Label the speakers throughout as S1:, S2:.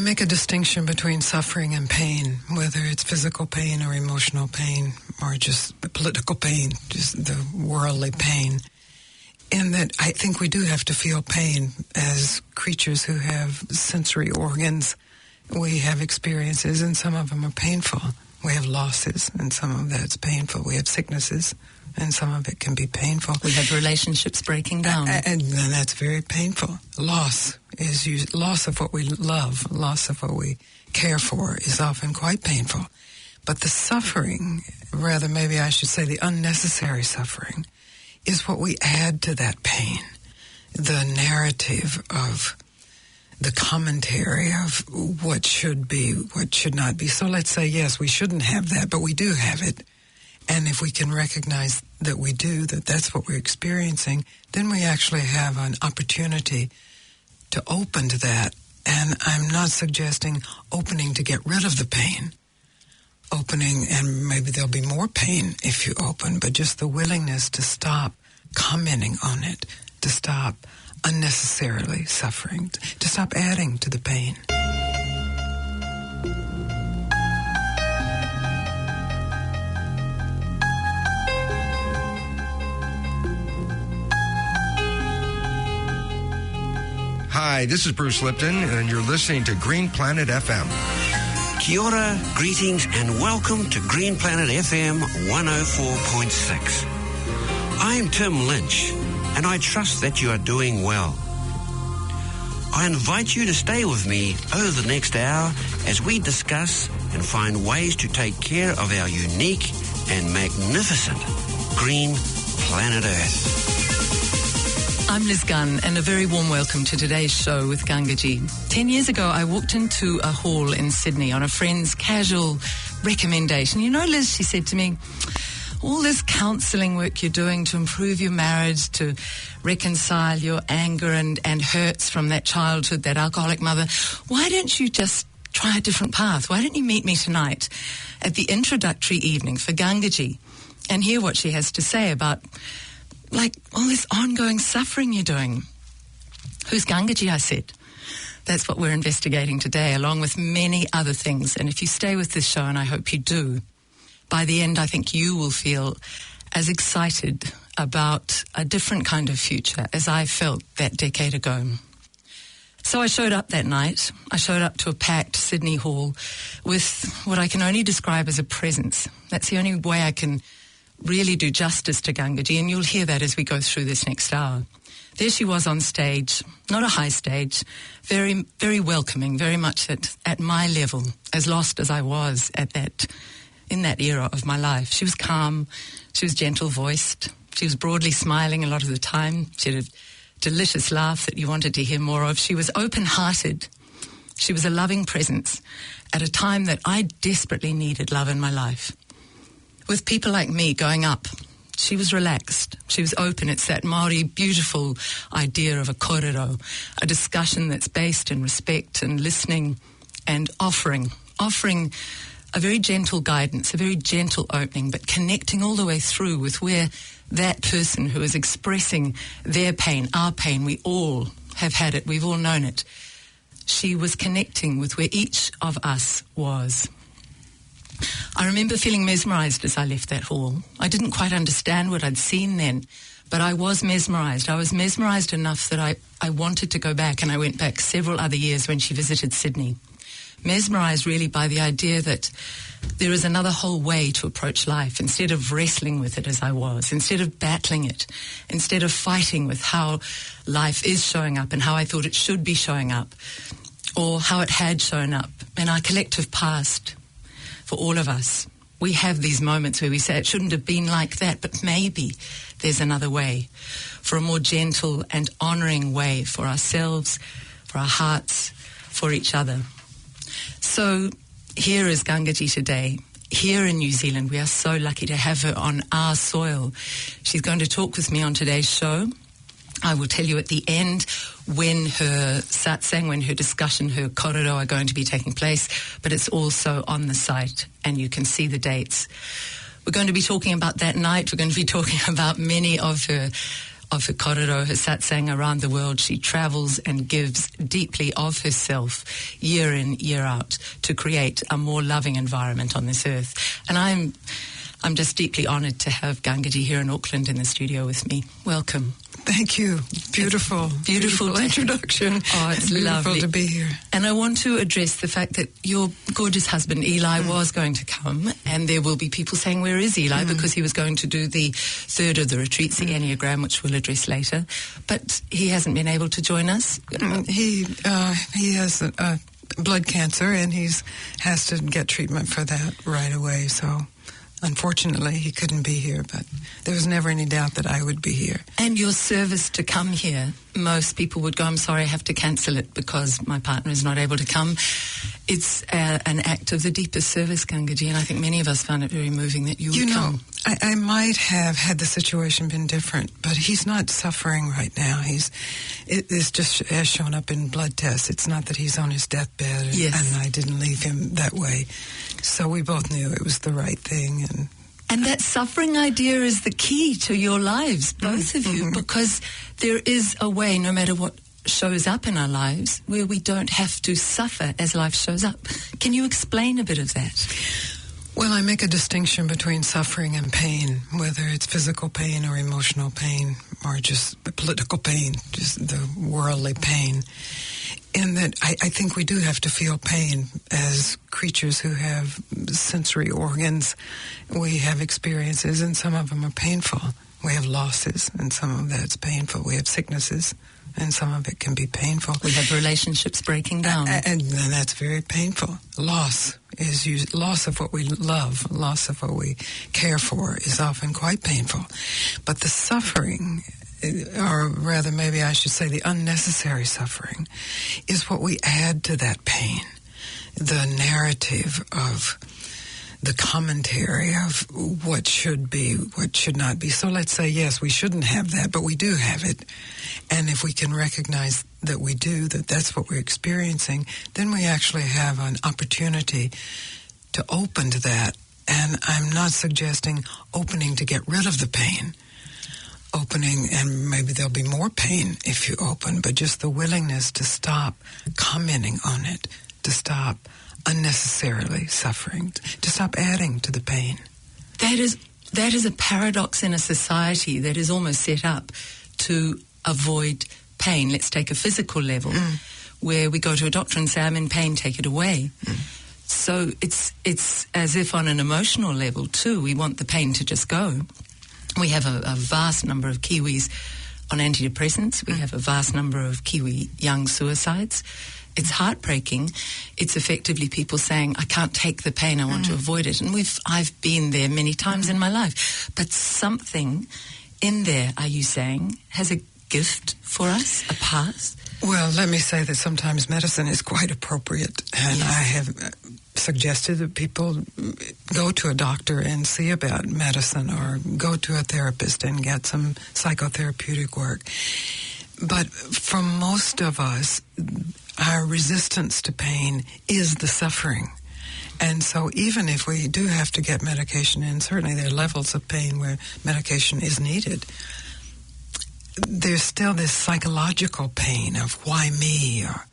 S1: make a distinction between suffering and pain, whether it's physical pain or emotional pain or just political pain, just the worldly pain. In that I think we do have to feel pain as creatures who have sensory organs. We have experiences, and some of them are painful. We have losses, and some of that's painful. We have sicknesses, and some of it can be painful.
S2: We have relationships breaking down.
S1: And that's very painful. Loss is loss of what we love, loss of what we care for is often quite painful. But the suffering, rather maybe I should say the unnecessary suffering, is what we add to that pain. The narrative of the commentary of what should be, what should not be. So let's say, yes, we shouldn't have that, but we do have it. And if we can recognize that we do, that that's what we're experiencing, then we actually have an opportunity to open to that. And I'm not suggesting opening to get rid of the pain. Opening, and maybe there'll be more pain if you open, but just the willingness to stop commenting on it, to stop unnecessarily suffering, to stop adding to the pain.
S3: Hi, this is Bruce Lipton, and you're listening to Green Planet FM.
S4: Kia ora, greetings, and welcome to Green Planet FM 104.6. I'm Tim Lynch, and I trust that you are doing well. I invite you to stay with me over the next hour as we discuss and find ways to take care of our unique and magnificent green planet Earth.
S2: I'm Liz Gunn, and a very warm welcome to today's show with Gangaji. 10 years ago, I walked into a hall in Sydney on a friend's casual recommendation. You know, Liz, she said to me, all this counselling work you're doing to improve your marriage, to reconcile your anger and hurts from that childhood, that alcoholic mother, why don't you just try a different path? Why don't you meet me tonight at the introductory evening for Gangaji and hear what she has to say about like all this ongoing suffering you're doing? Who's Gangaji, I said. That's what we're investigating today, along with many other things. And if you stay with this show, and I hope you do, by the end I think you will feel as excited about a different kind of future as I felt that decade ago. So I showed up that night. I showed up to a packed Sydney hall with what I can only describe as a presence. That's the only way I can really do justice to Gangaji, and you'll hear that as we go through this next hour. There she was on stage, not a high stage, very, very welcoming, very much at my level, as lost as I was in that era of my life. She was calm, she was gentle-voiced, she was broadly smiling a lot of the time. She had a delicious laugh that you wanted to hear more of. She was open-hearted. She was a loving presence at a time that I desperately needed love in my life. With people like me going up, she was relaxed. She was open. It's that Māori beautiful idea of a kōrero, a discussion that's based in respect and listening and offering a very gentle guidance, a very gentle opening, but connecting all the way through with where that person who is expressing their pain, our pain, we all have had it, we've all known it. She was connecting with where each of us was. I remember feeling mesmerized as I left that hall. I didn't quite understand what I'd seen then, but I was mesmerized. I was mesmerized enough that I wanted to go back, and I went back several other years when she visited Sydney. Mesmerized really by the idea that there is another whole way to approach life, instead of wrestling with it as I was, instead of battling it, instead of fighting with how life is showing up and how I thought it should be showing up, or how it had shown up in our collective past. For all of us, we have these moments where we say it shouldn't have been like that, but maybe there's another way, for a more gentle and honouring way for ourselves, for our hearts, for each other. So here is Gangaji today. Here in New Zealand, we are so lucky to have her on our soil. She's going to talk with me on today's show. I will tell you at the end when her satsang, when her discussion, her kōrero are going to be taking place, but it's also on the site and you can see the dates. We're going to be talking about that night. We're going to be talking about many of her of her korero, her satsang around the world. She travels and gives deeply of herself year in, year out to create a more loving environment on this earth. And I'm just deeply honoured to have Gangaji here in Auckland in the studio with me. Welcome.
S1: Thank you. Beautiful introduction.
S2: Oh, it's
S1: beautiful
S2: lovely
S1: to be here.
S2: And I want to address the fact that your gorgeous husband, Eli, was going to come, and there will be people saying, where is Eli? Because he was going to do the third of the retreats, the Enneagram, which we'll address later. But he hasn't been able to join us.
S1: He has blood cancer, and has to get treatment for that right away, so... Unfortunately, he couldn't be here, but there was never any doubt that I would be here.
S2: And your service to come here, most people would go, I'm sorry, I have to cancel it because my partner is not able to come. It's an act of the deepest service, Gangaji, and I think many of us found it very moving that you would come.
S1: I might have had the situation been different, but he's not suffering right now. It's just has shown up in blood tests. It's not that he's on his deathbed, and I didn't leave him that way. So we both knew it was the right thing.
S2: And that suffering idea is the key to your lives, both of you, because there is a way, no matter what shows up in our lives, where we don't have to suffer as life shows up. Can you explain a bit of that?
S1: Well, I make a distinction between suffering and pain, whether it's physical pain or emotional pain or just political pain, just the worldly pain. In that I think we do have to feel pain as creatures who have sensory organs. We have experiences, and some of them are painful. We have losses, and some of that's painful. We have sicknesses, and some of it can be painful.
S2: We have relationships breaking down.
S1: And that's very painful. Loss of what we love, loss of what we care for is often quite painful. But the suffering, or rather maybe I should say the unnecessary suffering, is what we add to that pain. The narrative of the commentary of what should be, what should not be. So let's say, yes, we shouldn't have that, but we do have it. And if we can recognize that we do, that that's what we're experiencing, then we actually have an opportunity to open to that. And I'm not suggesting opening to get rid of the pain. Opening, and maybe there'll be more pain if you open, but just the willingness to stop commenting on it, to stop unnecessarily suffering, to stop adding to the pain.
S2: That is a paradox in a society that is almost set up to avoid pain. Let's take a physical level where we go to a doctor and say, I'm in pain, take it away. So it's as if on an emotional level too, we want the pain to just go. We have a vast number of Kiwis on antidepressants. We have a vast number of Kiwi young suicides. It's heartbreaking. It's effectively people saying, I can't take the pain, I want to avoid it. And I've been there many times in my life. But something in there, are you saying, has a gift for us, a past?
S1: Well, let me say that sometimes medicine is quite appropriate. And I have suggested that people go to a doctor and see about medicine, or go to a therapist and get some psychotherapeutic work. But for most of us, our resistance to pain is the suffering. And so even if we do have to get medication in, certainly there are levels of pain where medication is needed, there's still this psychological pain of why me, or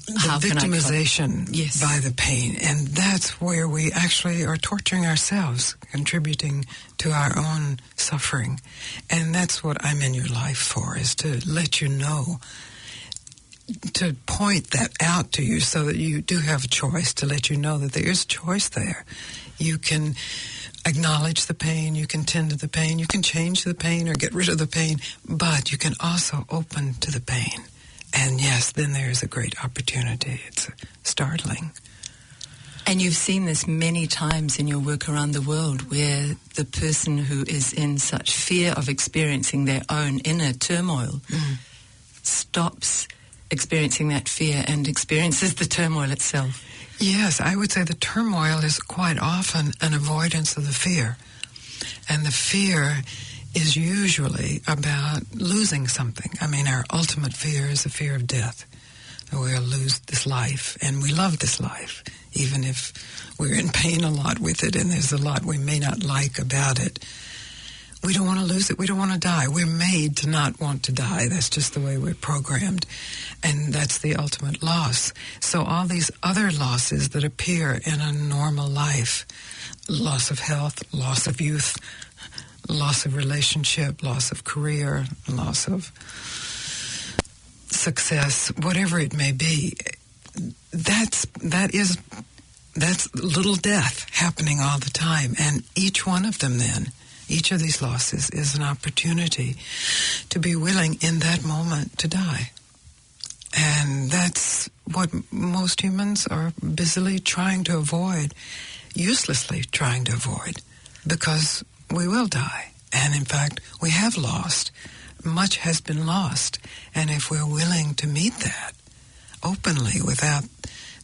S1: the victimization by the pain. And that's where we actually are torturing ourselves, contributing to our own suffering. And that's what I'm in your life for, is to let you know, to point that out to you so that you do have a choice, to let you know that there is choice there. You can acknowledge the pain, you can tend to the pain, you can change the pain or get rid of the pain, but you can also open to the pain. And yes, then there's a great opportunity. It's startling.
S2: And you've seen this many times in your work around the world, where the person who is in such fear of experiencing their own inner turmoil stops experiencing that fear and experiences the turmoil itself.
S1: Yes, I would say the turmoil is quite often an avoidance of the fear. And the fear is usually about losing something. I mean, our ultimate fear is the fear of death. We'll lose this life, and we love this life, even if we're in pain a lot with it, and there's a lot we may not like about it. We don't want to lose it. We don't want to die. We're made to not want to die. That's just the way we're programmed. And that's the ultimate loss. So all these other losses that appear in a normal life, loss of health, loss of youth, loss of relationship, loss of career, loss of success, whatever it may be, that's little death happening all the time. And each one of them then, each of these losses is an opportunity to be willing in that moment to die. And that's what most humans are busily trying to avoid, uselessly trying to avoid, because we will die. And in fact, we have lost. Much has been lost. And if we're willing to meet that openly without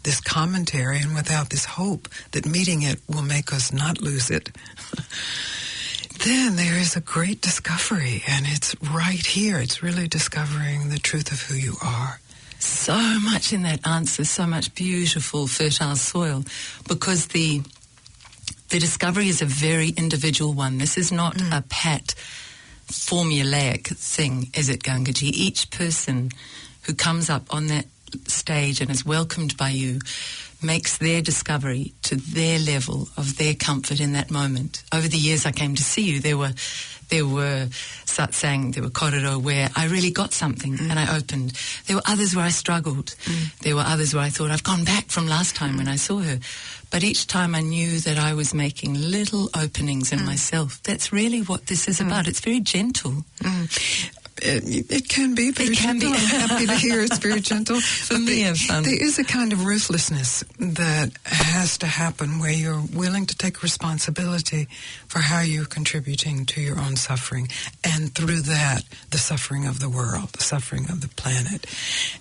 S1: this commentary and without this hope that meeting it will make us not lose it, then there is a great discovery, and it's right here. It's really discovering the truth of who you are.
S2: So much in that answer, so much beautiful, fertile soil, because the discovery is a very individual one. This is not a pat, formulaic thing, is it, Gangaji? Each person who comes up on that stage and is welcomed by you makes their discovery to their level of their comfort in that moment. Over the years I came to see you, there were Satsang, there were kororo where I really got something and I opened. There were others where I struggled. There were others where I thought, I've gone back from last time when I saw her. But each time I knew that I was making little openings in myself. That's really what this is about. It's very gentle.
S1: It can be very gentle. I'm happy to hear it's very gentle.
S2: For me, I've found
S1: there is a kind of ruthlessness that has to happen where you're willing to take responsibility for how you're contributing to your own suffering, and through that, the suffering of the world, the suffering of the planet.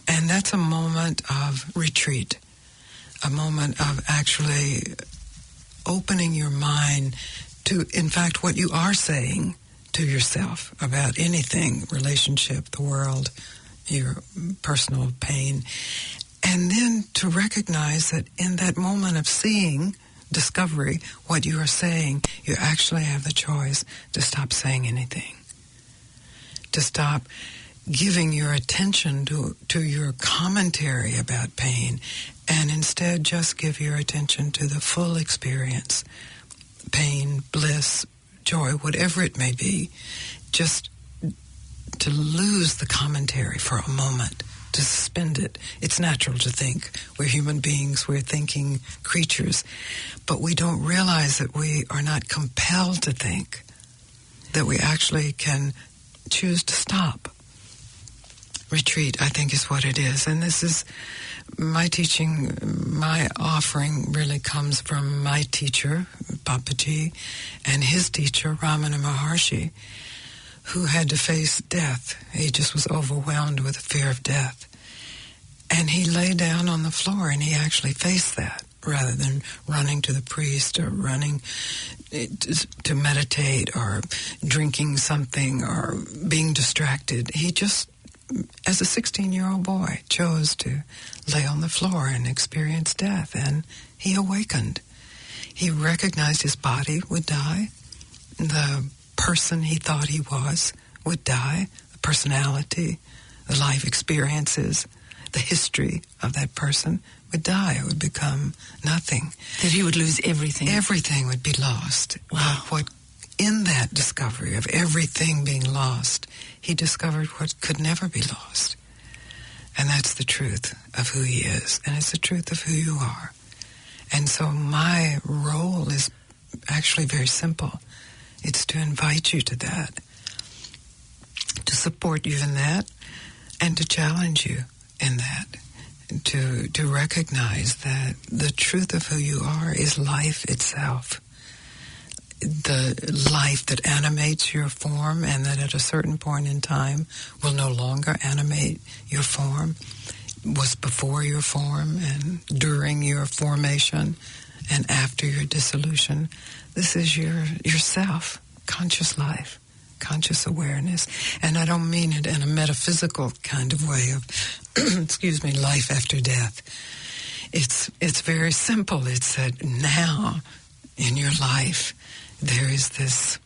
S1: And that's a moment of retreat, a moment of actually opening your mind to, in fact, what you are saying to yourself about anything, relationship, the world, your personal pain, and then to recognize that in that moment of seeing, discovery, what you are saying, you actually have the choice to stop saying anything, to stop giving your attention to your commentary about pain, and instead just give your attention to the full experience, pain, bliss, joy, whatever it may be, just to lose the commentary for a moment, to suspend it. It's natural to think. We're human beings, we're thinking creatures, but we don't realize that we are not compelled to think, that we actually can choose to stop. Retreat, I think, is what it is. And this is my teaching, my offering really comes from my teacher, Papaji, and his teacher, Ramana Maharshi, who had to face death. He just was overwhelmed with the fear of death. And he lay down on the floor and he actually faced that, rather than running to the priest or running to meditate or drinking something or being distracted. He just, as a 16-year-old boy, chose to lay on the floor and experience death, and he awakened. He recognized his body would die. The person he thought he was would die. The personality, the life experiences, the history of that person would die. It would become nothing.
S2: That he would lose everything.
S1: Everything would be lost.
S2: Wow.
S1: But what in that discovery of everything being lost, he discovered what could never be lost. And that's the truth of who he is. And it's the truth of who you are. And so my role is actually very simple. It's to invite you to that, to support you in that, and to challenge you in that, to recognize that the truth of who you are is life itself. The life that animates your form and that at a certain point in time will no longer animate your form, was before your form and during your formation and after your dissolution. This is yourself, conscious life, conscious awareness. And I don't mean it in a metaphysical kind of way of, excuse me, life after death. It's very simple. It's that now in your life there is this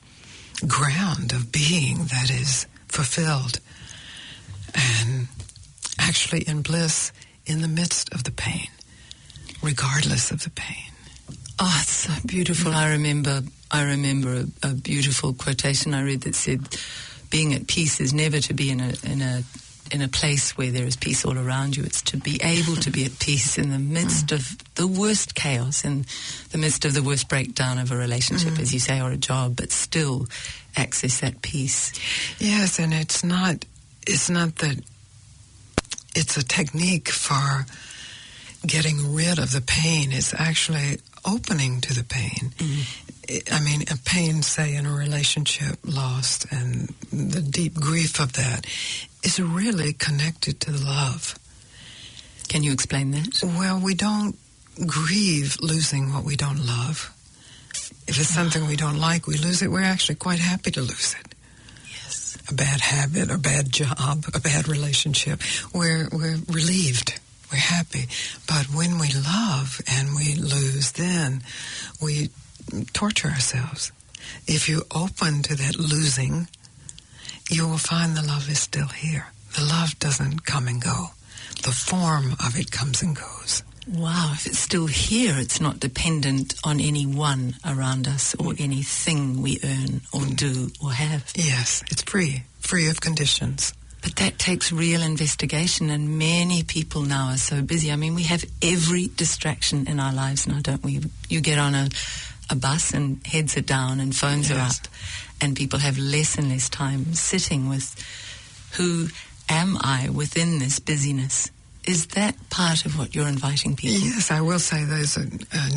S1: ground of being that is fulfilled and actually in bliss in the midst of the pain, regardless of the pain.
S2: Oh, it's so beautiful. I remember a beautiful quotation I read that said, being at peace is never to be in a place where there is peace all around you. It's to be able to be at peace in the midst of the worst chaos, in the midst of the worst breakdown of a relationship, as you say, or a job, but still access that peace.
S1: Yes, and it's not that it's a technique for getting rid of the pain. It's actually opening to the pain. I mean, a pain, say, in a relationship lost, and the deep grief of that is really connected to love.
S2: Can you explain that?
S1: Well, we don't grieve losing what we don't love. If it's something we don't like, we lose it. We're actually quite happy to lose it.
S2: Yes.
S1: A bad habit, a bad job, a bad relationship. We're relieved. We're happy. But when we love and we lose, then we torture ourselves. If you open to that losing, you will find the love is still here. The love doesn't come and go. The form of it comes and goes.
S2: Wow, if it's still here, it's not dependent on anyone around us or anything we earn or do or have.
S1: Yes, it's free of conditions.
S2: But that takes real investigation, and many people now are so busy. I mean, we have every distraction in our lives now, don't we? You get on a bus and heads are down and phones are up, and people have less and less time sitting with, who am I within this busyness? Is that part of what you're inviting people?
S1: Yes, I will say there's a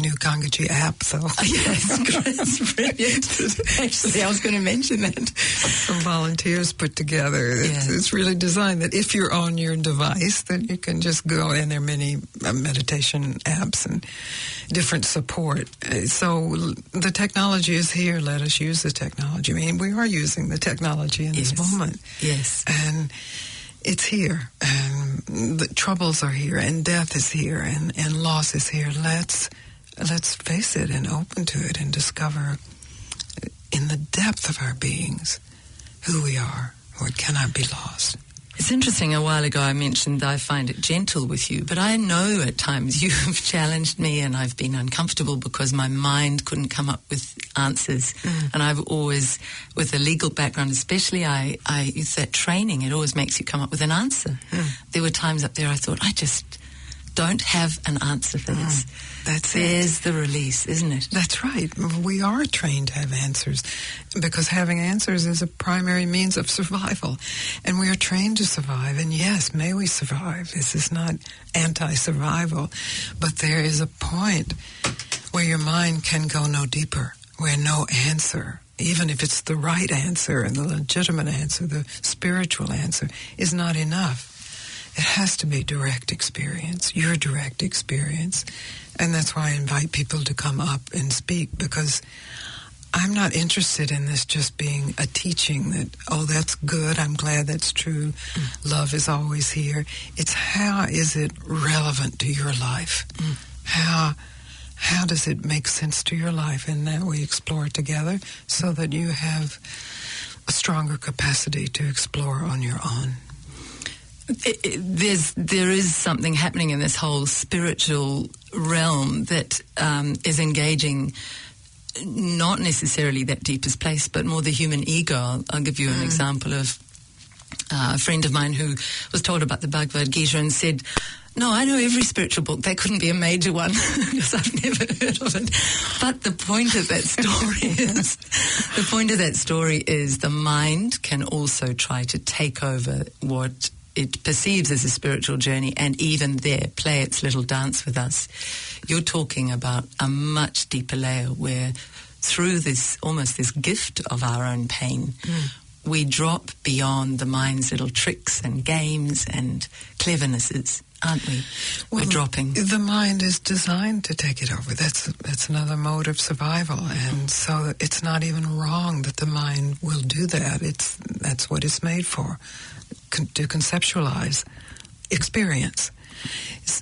S1: new Gangaji app, though.
S2: Yes, it's brilliant. Actually, I was going to mention that.
S1: Some volunteers put together. It's really designed that if you're on your device, that you can just go, and there are many meditation apps and different support. So the technology is here. Let us use the technology. I mean, we are using the technology in this moment.
S2: Yes.
S1: And it's here, and the troubles are here, and death is here, and loss is here. Let's face it and open to it and discover in the depth of our beings who we are, what cannot be lost.
S2: It's interesting, a while ago I mentioned I find it gentle with you, but I know at times you've challenged me and I've been uncomfortable because my mind couldn't come up with answers. And I've always, with a legal background especially, I use that training. It always makes you come up with an answer. There were times up there I thought, I just don't have an answer for this. There's the release, isn't it?
S1: That's right. We are trained to have answers because having answers is a primary means of survival. And we are trained to survive. And yes, may we survive. This is not anti-survival. But there is a point where your mind can go no deeper, where no answer, even if it's the right answer and the legitimate answer, the spiritual answer, is not enough. It has to be direct experience, your direct experience. And that's why I invite people to come up and speak, because I'm not interested in this just being a teaching that, oh, that's good, I'm glad that's true, love is always here. It's how is it relevant to your life? How does it make sense to your life? And that we explore together so that you have a stronger capacity to explore on your own.
S2: There is something happening in this whole spiritual realm that is engaging not necessarily that deepest place, but more the human ego. I'll give you an example of a friend of mine who was told about the Bhagavad Gita and said, no, I know every spiritual book. That couldn't be a major one because I've never heard of it. But the point of that story is the mind can also try to take over what it perceives as a spiritual journey, and even there play its little dance with us. You're talking about a much deeper layer where through this, almost this gift of our own pain, we drop beyond the mind's little tricks and games and clevernesses, aren't we? We're dropping.
S1: The mind is designed to take it over. That's another mode of survival, and so it's not even wrong that the mind will do that. That's what it's made for. To conceptualize experience.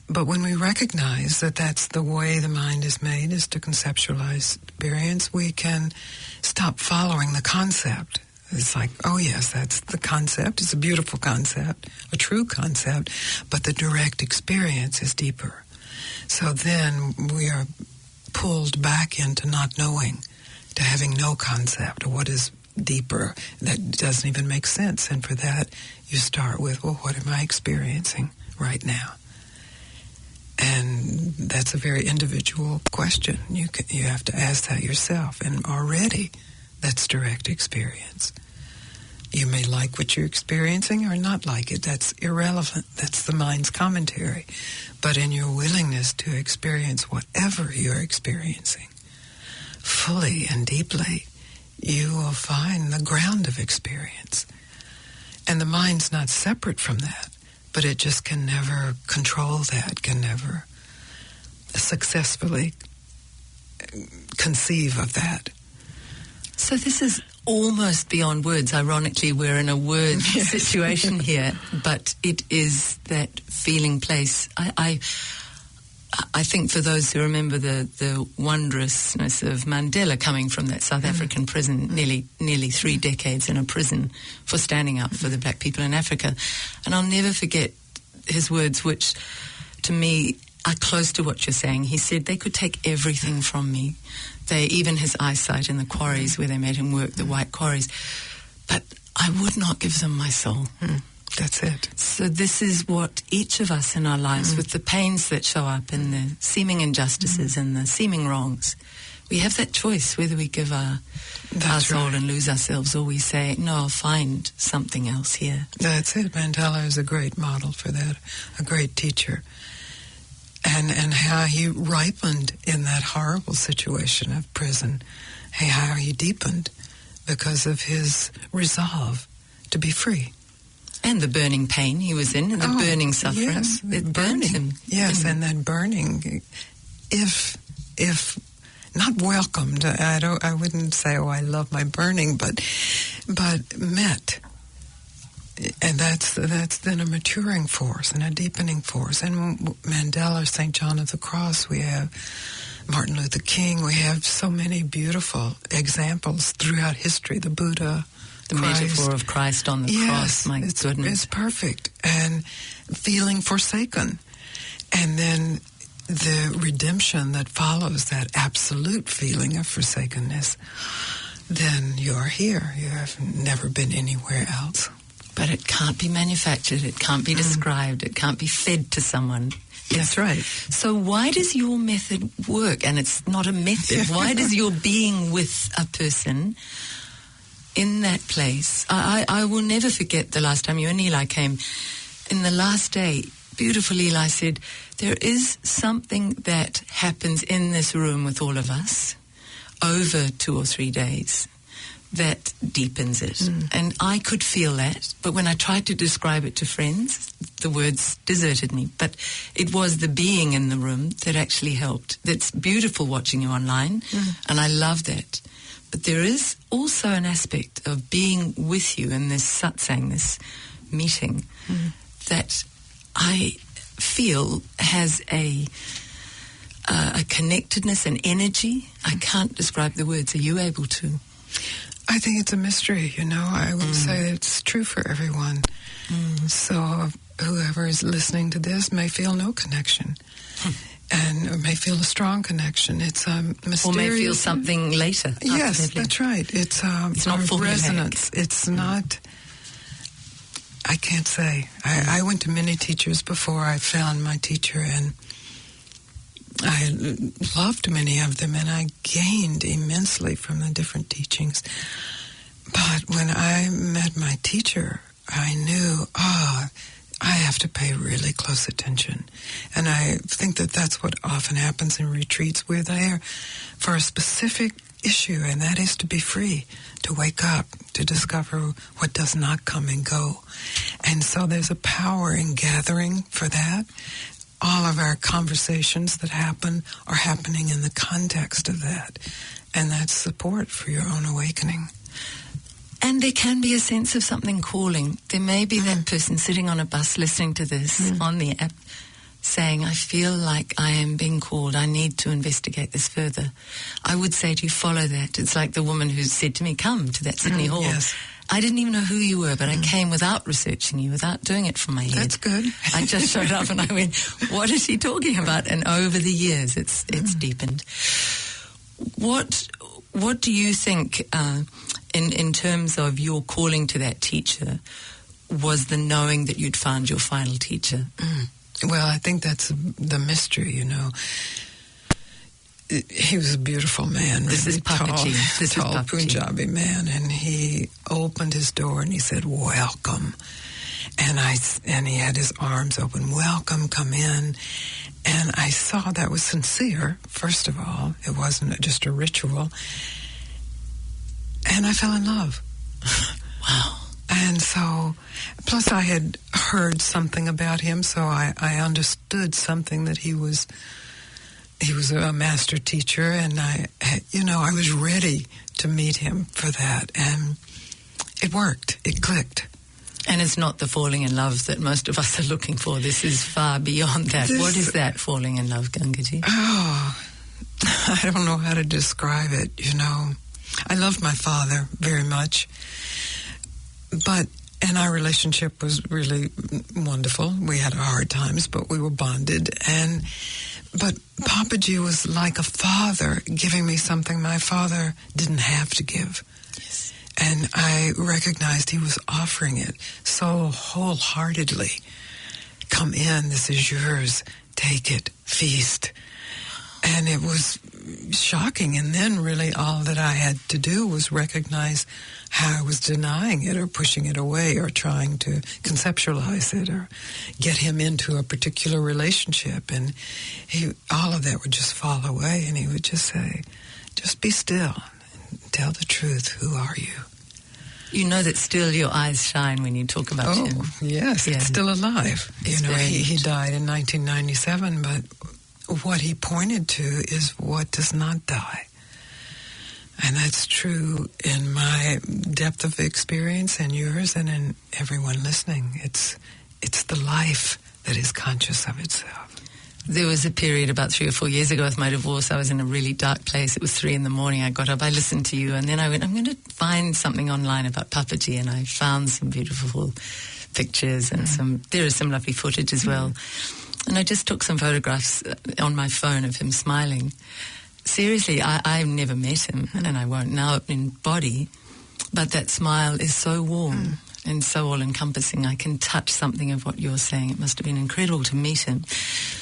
S1: But when we recognize that that's the way the mind is made, is to conceptualize experience, we can stop following the concept. It's like, oh yes, that's the concept. It's a beautiful concept, a true concept, but the direct experience is deeper. So then we are pulled back into not knowing, to having no concept of what is deeper. That doesn't even make sense. And for that, you start with, well, what am I experiencing right now? And that's a very individual question. You have to ask that yourself. And already, that's direct experience. You may like what you're experiencing or not like it. That's irrelevant. That's the mind's commentary. But in your willingness to experience whatever you're experiencing, fully and deeply, you will find the ground of experience. And the mind's not separate from that, but it just can never control that, can never successfully conceive of that.
S2: So this is almost beyond words. Ironically, we're in a word situation here, but it is that feeling place. I think for those who remember the wondrousness of Mandela coming from that South African prison, nearly 3 decades in a prison for standing up for the black people in Africa. And I'll never forget his words, which to me are close to what you're saying. He said they could take everything from me. Even his eyesight in the quarries where they made him work, the white quarries. But I would not give them my soul.
S1: That's it.
S2: So this is what each of us in our lives, with the pains that show up and the seeming injustices and the seeming wrongs, we have that choice whether we give our soul and lose ourselves, or we say, no, I'll find something else here.
S1: That's it. Mandela is a great model for that, a great teacher. And how he ripened in that horrible situation of prison, how he deepened because of his resolve to be free.
S2: And the burning pain he was in, and the burning suffering.
S1: Yes,
S2: it burned him.
S1: Yes, and that burning, if not welcomed, I wouldn't say, oh, I love my burning, but met. And that's then a maturing force and a deepening force. And Mandela, St. John of the Cross, we have Martin Luther King, we have so many beautiful examples throughout history, the Buddha,
S2: the
S1: Christ.
S2: Metaphor of Christ on the cross, my goodness.
S1: It's perfect. And feeling forsaken. And then the redemption that follows that absolute feeling of forsakenness, then you're here. You have never been anywhere else.
S2: But it can't be manufactured. It can't be described. It can't be fed to someone.
S1: That's right.
S2: So why does your method work? And it's not a method. Why does your being with a person in that place? I will never forget the last time you and Eli came. In the last day, beautiful Eli said, there is something that happens in this room with all of us over 2 or 3 days that deepens it. And I could feel that, but when I tried to describe it to friends, the words deserted me. But it was the being in the room that actually helped. That's beautiful watching you online, and I love that. But there is also an aspect of being with you in this satsang, this meeting, that I feel has a connectedness, an energy. I can't describe the words. Are you able to?
S1: I think it's a mystery, I would say it's true for everyone. So whoever is listening to this may feel no connection and may feel a strong connection. It's mysterious.
S2: Or may feel something later.
S1: Yes,
S2: ultimately.
S1: that's right. It's
S2: not
S1: resonance. It's not, I can't say. I went to many teachers before I found my teacher, and I loved many of them, and I gained immensely from the different teachings. But when I met my teacher, I knew, I have to pay really close attention. And I think that that's what often happens in retreats. We're there for a specific issue, and that is to be free, to wake up, to discover what does not come and go. And so there's a power in gathering for that. All of our conversations that happen are happening in the context of that. And that's support for your own awakening.
S2: And there can be a sense of something calling. There may be that person sitting on a bus listening to this on the app saying, I feel like I am being called, I need to investigate this further, I would say to you, follow that. It's like the woman who said to me, come to that Sydney Hall.
S1: Yes.
S2: I didn't even know who you were, but I came without researching you, without doing it from my head.
S1: That's good.
S2: I just showed up and I went, what is she talking about? And over the years, it's deepened. What do you think, in terms of your calling to that teacher, was the knowing that you'd found your final teacher?
S1: Well, I think that's the mystery, you know. He was a beautiful man.
S2: This
S1: really
S2: is Papaji.
S1: Tall Punjabi man, and he opened his door and he said, "Welcome." And he had his arms open. "Welcome, come in." And I saw that was sincere. First of all, it wasn't just a ritual. And I fell in love.
S2: Wow.
S1: And so, plus I had heard something about him, so I understood something that he was a master teacher, and I was ready to meet him for that, and it worked. It clicked.
S2: And it's not the falling in love that most of us are looking for. This is far beyond that. What is that, falling in love, Gangaji?
S1: Oh, I don't know how to describe it, you know. I loved my father very much, and our relationship was really wonderful. We had our hard times, but we were bonded, but Papaji was like a father giving me something my father didn't have to give.
S2: Yes.
S1: And I recognized he was offering it so wholeheartedly. Come in, this is yours. Take it, feast. And it was shocking. And then really all that I had to do was recognize how I was denying it or pushing it away or trying to conceptualize it or get him into a particular relationship. And all of that would just fall away. And he would just say, just be still and tell the truth. Who are you?
S2: You know that still your eyes shine when you talk about him.
S1: Oh, yes,
S2: Yeah.
S1: it's still alive.
S2: It's
S1: you know,
S2: very
S1: he
S2: neat.
S1: died in 1997, but what he pointed to is what does not die. And that's true in my depth of experience and yours and in everyone listening. It's the life that is conscious of itself.
S2: There was a period about 3 or 4 years ago with my divorce. I was in a really dark place. It was 3 a.m. I got up, I listened to you, and then I went, I'm going to find something online about Papaji, and I found some beautiful pictures and there is some lovely footage as well. And I just took some photographs on my phone of him smiling. Seriously, I've never met him, and I won't now in body, but that smile is so warm and so all-encompassing. I can touch something of what you're saying. It must have been incredible to meet him.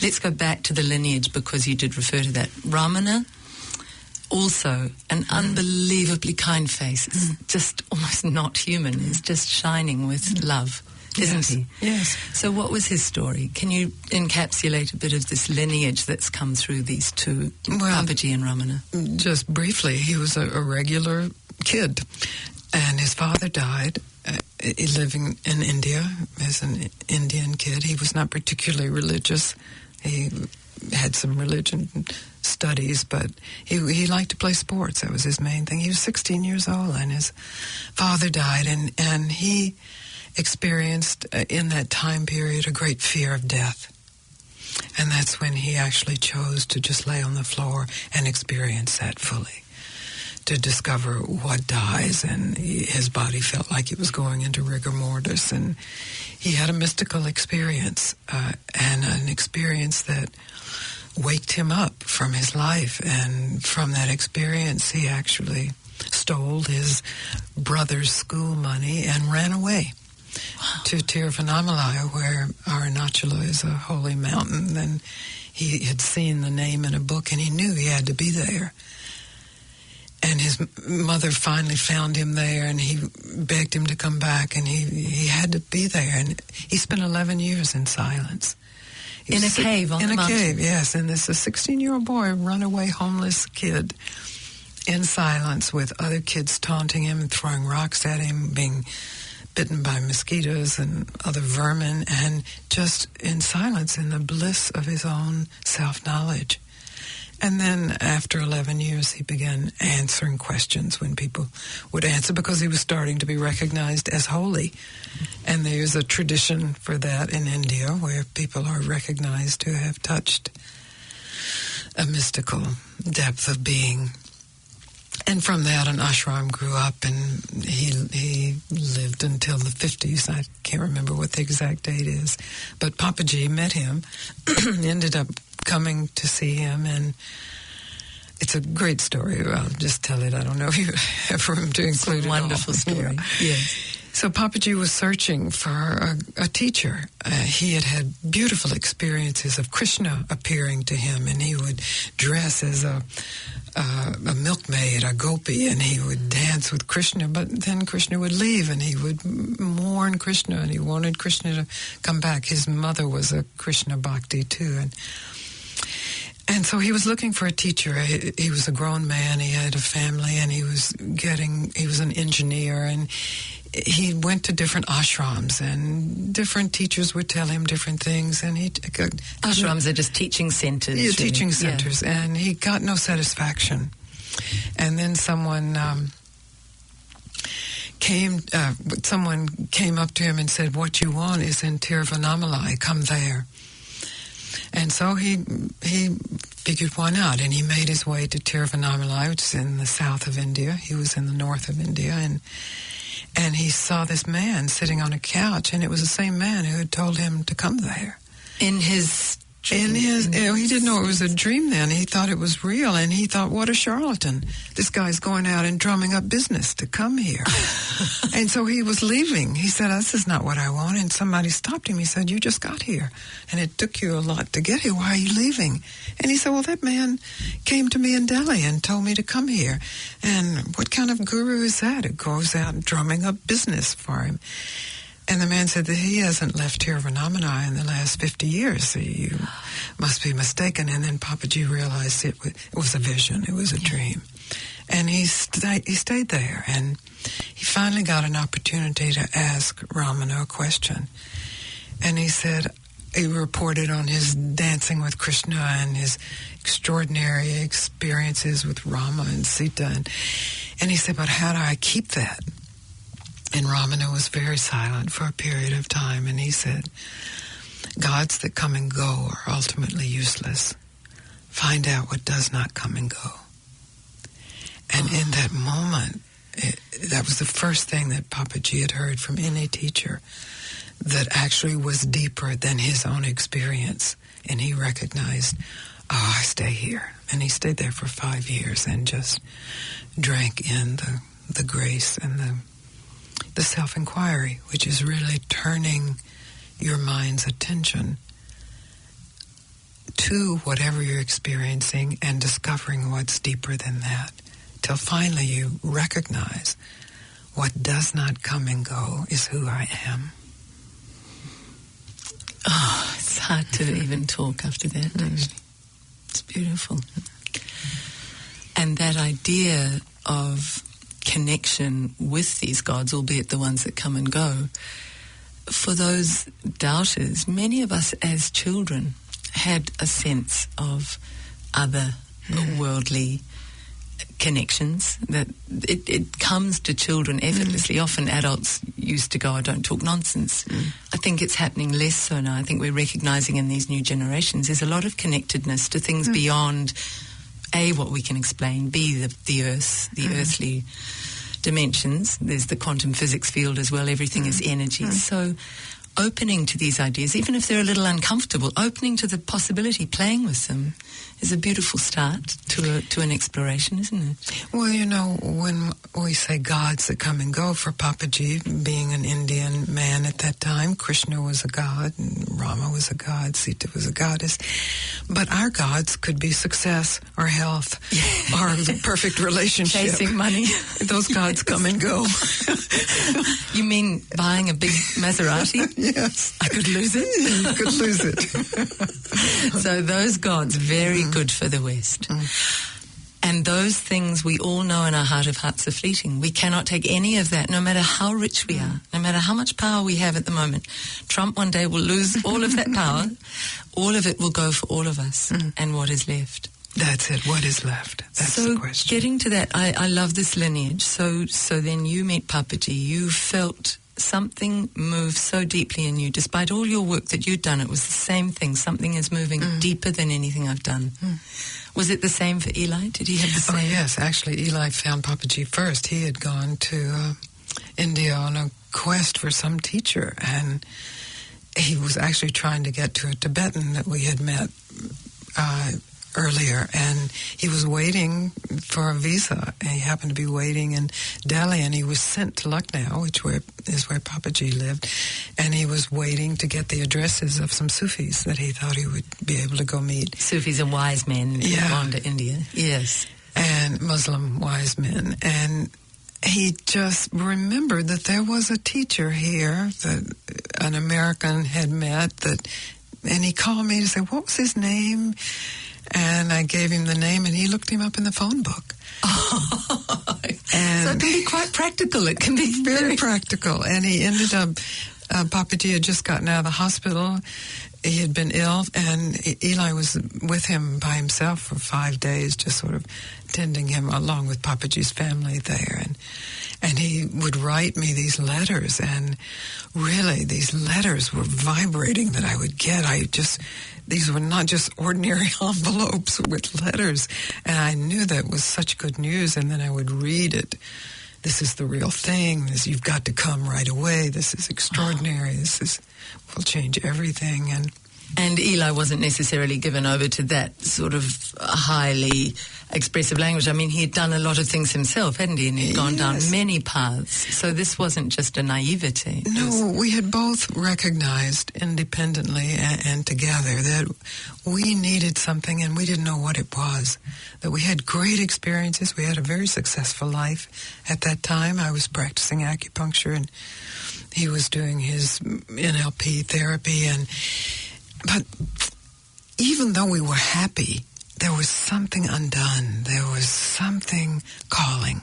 S2: Let's go back to the lineage, because you did refer to that. Ramana, also an unbelievably kind face. It's just almost not human. It's just shining with love. Isn't he?
S1: Yes.
S2: So what was his story? Can you encapsulate a bit of this lineage that's come through these two, Papaji and Ramana?
S1: Just briefly, he was a regular kid, and his father died living in India as an Indian kid. He was not particularly religious. He had some religion studies, but he liked to play sports. That was his main thing. He was 16 years old, and his father died, and he experienced in that time period a great fear of death. And that's when he actually chose to just lay on the floor and experience that fully, to discover what dies. And his body felt like it was going into rigor mortis, and he had a mystical experience, and an experience that waked him up from his life. And from that experience, he actually stole his brother's school money and ran away. Wow. To Tiruvannamalai, where Arunachala is a holy mountain. And he had seen the name in a book, and he knew he had to be there. And his mother finally found him there, and he begged him to come back, and he had to be there. And he spent 11 years in silence.
S2: In a cave on the mountain?
S1: In a cave, yes. And this a 16-year-old boy, runaway homeless kid, in silence with other kids taunting him and throwing rocks at him, being bitten by mosquitoes and other vermin, and just in silence, in the bliss of his own self-knowledge. And then after 11 years, he began answering questions when people would answer, because he was starting to be recognized as holy. And there's a tradition for that in India, where people are recognized who have touched a mystical depth of being. And from that, an ashram grew up, and he lived until the 50s. I can't remember what the exact date is. But Papaji met him, ended up coming to see him, and it's a great story. I'll just tell it. I don't know if you have room to include it.
S2: It's a wonderful story.
S1: Yes. So Papaji was searching for a teacher. He had beautiful experiences of Krishna appearing to him, and he would dress as a milkmaid, a gopi, and he would dance with Krishna, but then Krishna would leave, and he would mourn Krishna, and he wanted Krishna to come back. His mother was a Krishna bhakti too, and so he was looking for a teacher. He was a grown man, he had a family, and he was an engineer, and he went to different ashrams, and different teachers would tell him different things, and
S2: ashrams are just teaching centers.
S1: Yeah, really. Teaching centers, yeah. And he got no satisfaction. And then someone came up to him and said, "What you want is in Tiruvannamalai, come there." And so he figured, why not? And he made his way to Tiruvannamalai, which is in the south of India. He was in the north of India, and he saw this man sitting on a couch, and it was the same man who had told him to come there.
S2: In his dream.
S1: He didn't know it was a dream then. He thought it was real, and he thought, what a charlatan. This guy's going out and drumming up business to come here. And so he was leaving. He said, this is not what I want. And somebody stopped him. He said, you just got here, and it took you a lot to get here. Why are you leaving? And he said, well, that man came to me in Delhi and told me to come here. And what kind of guru is that? It goes out drumming up business for him. And the man said that he hasn't left Tiruvannamalai in the last 50 years. So you must be mistaken. And then Papaji realized it was a vision. It was a dream. And he stayed there. And he finally got an opportunity to ask Ramana a question. And he said, he reported on his dancing with Krishna and his extraordinary experiences with Rama and Sita. And he said, but how do I keep that? And Ramana was very silent for a period of time, and he said, gods that come and go are ultimately useless. Find out what does not come and go. And in that moment, that was the first thing that Papaji had heard from any teacher that actually was deeper than his own experience. And he recognized, I stay here. And he stayed there for 5 years and just drank in the grace and the self-inquiry, which is really turning your mind's attention to whatever you're experiencing and discovering what's deeper than that, till finally you recognize what does not come and go is who I am.
S2: Oh, it's hard to even talk after that, actually. It's beautiful. And that idea of connection with these gods, albeit the ones that come and go, for those doubters, many of us as children had a sense of other worldly connections, that it comes to children effortlessly. Often adults used to go, I don't talk nonsense. I think it's happening less so now. I think we're recognizing in these new generations there's a lot of connectedness to things beyond A, what we can explain, B, the earth, the earthly dimensions. There's the quantum physics field as well. Everything is energy. So opening to these ideas, even if they're a little uncomfortable, opening to the possibility, playing with them, is a beautiful start to an exploration, isn't it?
S1: Well, you know, when we say gods that come and go, for Papaji, being an Indian man at that time, Krishna was a god, and Rama was a god, Sita was a goddess. But our gods could be success or health or the perfect relationship.
S2: Chasing money.
S1: Those gods come and go.
S2: You mean buying a big Maserati?
S1: Yes.
S2: I could lose it?
S1: You could lose it.
S2: So those gods, very good for the West. And those things we all know in our heart of hearts are fleeting. We cannot take any of that, no matter how rich we are, no matter how much power we have at the moment. Trump one day will lose all of that power. All of it will go for all of us and what is left.
S1: That's it. What is left? That's the question.
S2: So getting to that, I love this lineage. So then you meet Papaji. You felt something move so deeply in you. Despite all your work that you'd done, it was the same thing. Something is moving deeper than anything I've done. Was it the same for Eli? Did he have the same?
S1: Oh, yes. Actually, Eli found Papaji first. He had gone to India on a quest for some teacher, and he was actually trying to get to a Tibetan that we had met earlier, and he was waiting for a visa. And he happened to be waiting in Delhi, and he was sent to Lucknow, which is where Papaji lived, and he was waiting to get the addresses of some Sufis that he thought he would be able to go meet.
S2: Sufis are wise men who've gone to India. Yes.
S1: And Muslim wise men. And he just remembered that there was a teacher here that an American had met, and he called me to say, what was his name? And I gave him the name, and he looked him up in the phone book.
S2: So it can be quite practical. It can be
S1: very practical. And he ended up, Papaji had just gotten out of the hospital. He had been ill, and Eli was with him by himself for 5 days, just sort of tending him along with Papaji's family there. And he would write me these letters, and really these letters were vibrating that I would get. These were not just ordinary envelopes with letters, and I knew that was such good news, and then I would read it. This is the real thing. You've got to come right away. This is extraordinary. This will change everything.
S2: And Eli wasn't necessarily given over to that sort of highly expressive language. I mean, he had done a lot of things himself, hadn't he? And he'd gone down many paths. So this wasn't just a naivety.
S1: No, we had both recognized independently and together that we needed something, and we didn't know what it was. That we had great experiences. We had a very successful life at that time. I was practicing acupuncture, and he was doing his NLP therapy, but even though we were happy, there was something undone. There was something calling,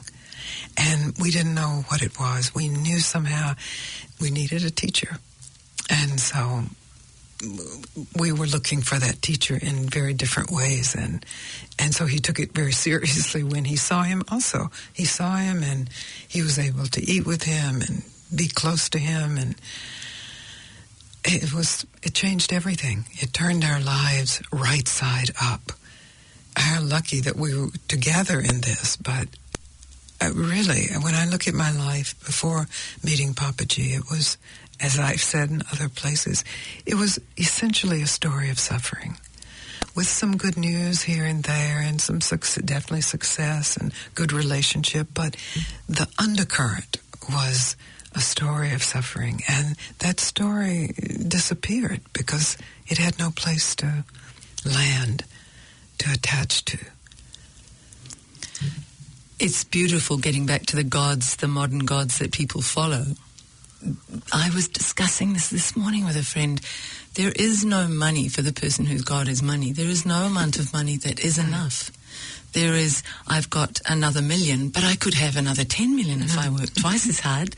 S1: and we didn't know what it was. We knew somehow we needed a teacher, and so we were looking for that teacher in very different ways, and so he took it very seriously when he saw him also. He saw him, and he was able to eat with him and be close to him, and it changed everything. It turned our lives right side up. How lucky that we were together in this, but really, when I look at my life before meeting Papaji, it was, as I've said in other places, it was essentially a story of suffering, with some good news here and there, and some definitely success and good relationship, but the undercurrent was a story of suffering, and that story disappeared because it had no place to land, to attach to.
S2: It's beautiful getting back to the gods, the modern gods that people follow. I was discussing this morning with a friend. There is no money for the person whose God is money. There is no amount of money that is enough. There is, I've got another $1 million, but I could have another 10 million if I worked twice as hard.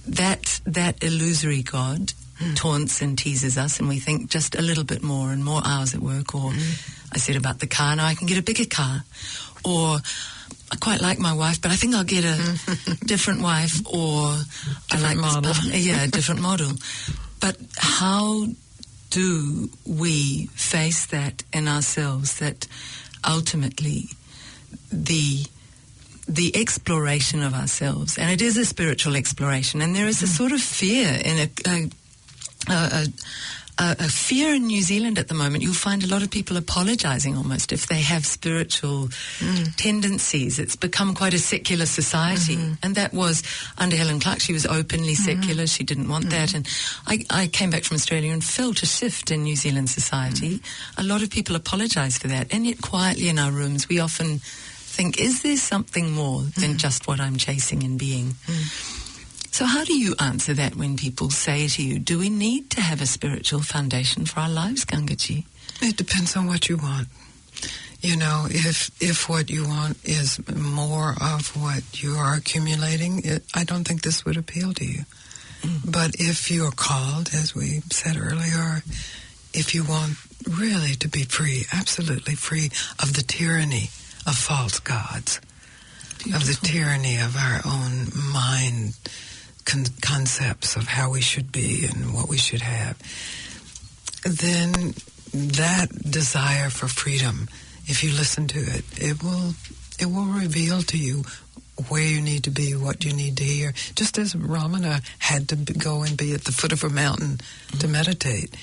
S2: That illusory God taunts and teases us, and we think just a little bit more and more hours at work. Or I said about the car, now I can get a bigger car. Or I quite like my wife, but I think I'll get a different wife. Or
S1: different model.
S2: A different model. But how do we face that in ourselves, that ultimately the exploration of ourselves, and it is a spiritual exploration, and there is a sort of fear in a fear in New Zealand at the moment. You'll find a lot of people apologizing almost if they have spiritual tendencies. It's become quite a secular society, and that was under Helen Clark. She was openly secular. She didn't want that, and I came back from Australia and felt a shift in New Zealand society. A lot of people apologize for that, and yet quietly in our rooms we often think, is there something more than just what I'm chasing and being? So how do you answer that when people say to you, do we need to have a spiritual foundation for our lives, Gangaji?
S1: It depends on what you want. You know, if what you want is more of what you are accumulating, I don't think this would appeal to you. But if you are called, as we said earlier, if you want really to be free, absolutely free of the tyranny of false gods, of the tyranny of our own mind concepts of how we should be and what we should have, then that desire for freedom, if you listen to it, it will reveal to you where you need to be, what you need to hear. Just as Ramana had to go and be at the foot of a mountain to meditate,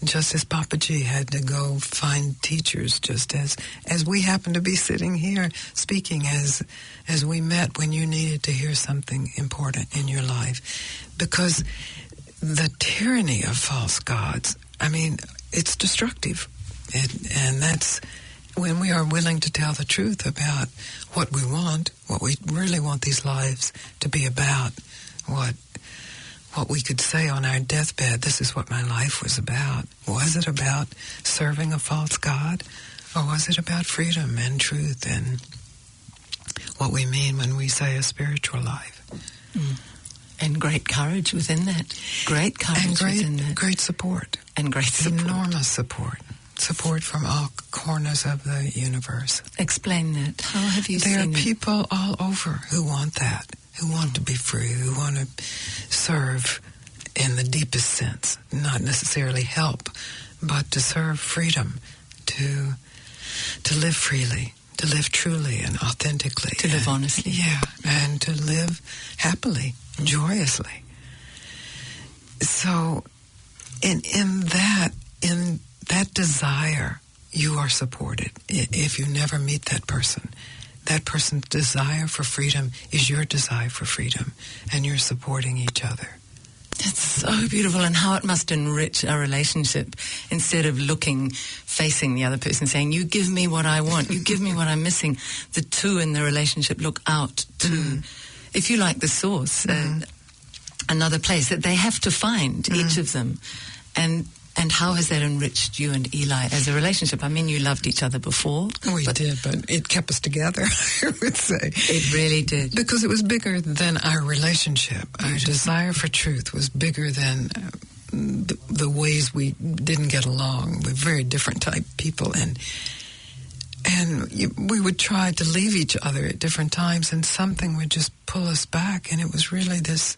S1: just as Papaji had to go find teachers, just as we happen to be sitting here speaking as we met when you needed to hear something important in your life. Because the tyranny of false gods, I mean, it's destructive. And that's when we are willing to tell the truth about what we really want these lives to be about, what we could say on our deathbed, this is what my life was about. Was it about serving a false god? Or was it about freedom and truth and what we mean when we say a spiritual life?
S2: And great courage within that. Great courage within that.
S1: Great support.
S2: And great support.
S1: Enormous support. Support from all corners of the universe.
S2: Explain that. How have you seen it?
S1: There are people all over who want that, who want to be free, who want to serve in the deepest sense, not necessarily help, but to serve freedom, to live freely, to live truly and authentically.
S2: To live honestly.
S1: Yeah, and to live happily, joyously. So in that desire, you are supported. If you never meet that person's desire for freedom is your desire for freedom, and you're supporting each other.
S2: It's so beautiful, and how it must enrich a relationship instead of facing the other person, saying, you give me what I want, you give me what I'm missing. The two in the relationship look out to, if you like, the source, another place that they have to find, each of them. And how has that enriched you and Eli as a relationship? I mean, you loved each other before.
S1: We did, but it kept us together, I would say.
S2: It really did.
S1: Because it was bigger than our relationship. Our desire for truth was bigger than the ways we didn't get along. We're very different type people. And we would try to leave each other at different times, and something would just pull us back. And it was really this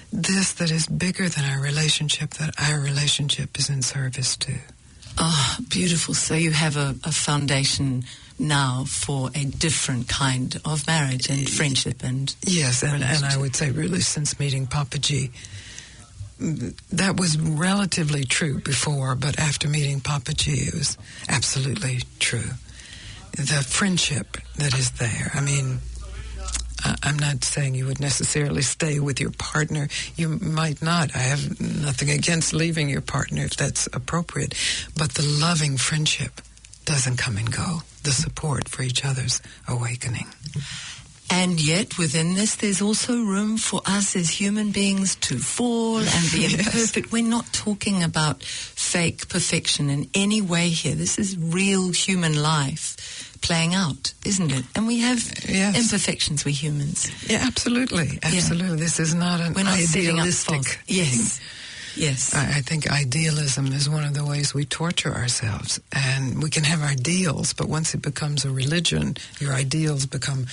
S1: that is bigger than our relationship, that our relationship is in service to.
S2: Oh, beautiful. So you have a foundation now for a different kind of marriage and friendship and
S1: yes, and I would say really since meeting Papaji, that was relatively true before, but after meeting Papaji, it was absolutely true. The friendship that is there, I mean, I'm not saying you would necessarily stay with your partner. You might not. I have nothing against leaving your partner if that's appropriate. But the loving friendship doesn't come and go. The support for each other's awakening.
S2: And yet, within this, there's also room for us as human beings to fall and be imperfect. We're not talking about fake perfection in any way here. This is real human life playing out, isn't it? And we have imperfections, we humans.
S1: Yeah, absolutely. Absolutely. Yeah. This is not an idealistic thing.
S2: Yes. Yes.
S1: I think idealism is one of the ways we torture ourselves. And we can have ideals, but once it becomes a religion, your ideals become